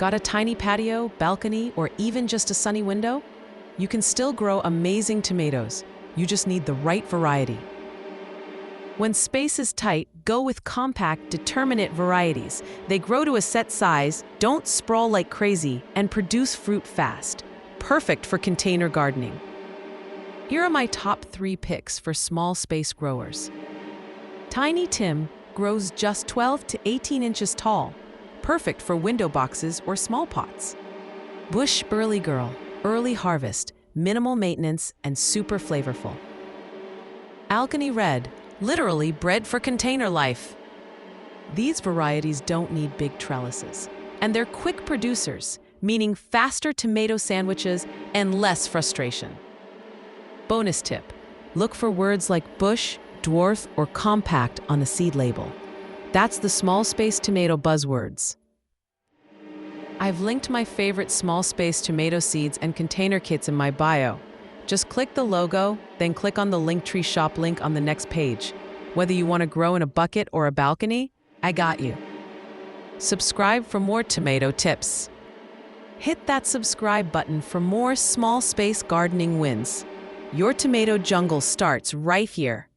Got a tiny patio, balcony, or even just a sunny window? You can still grow amazing tomatoes. You just need the right variety. When space is tight, go with compact, determinate varieties. They grow to a set size, don't sprawl like crazy, and produce fruit fast. Perfect for container gardening. Here are my top 3 picks for small space growers. Tiny Tim grows just 12 to 18 inches tall, perfect for window boxes or small pots. Bush Burly Girl, early harvest, minimal maintenance, and super flavorful. Balcony Red, literally bred for container life. These varieties don't need big trellises, and they're quick producers, meaning faster tomato sandwiches and less frustration. Bonus tip: look for words like bush, dwarf, or compact on the seed label. That's the small space tomato buzzwords. I've linked my favorite small space tomato seeds and container kits in my bio. Just click the logo, then click on the Linktree shop link on the next page. Whether you want to grow in a bucket or a balcony, I got you. Subscribe for more tomato tips. Hit that subscribe button for more small space gardening wins. Your tomato jungle starts right here.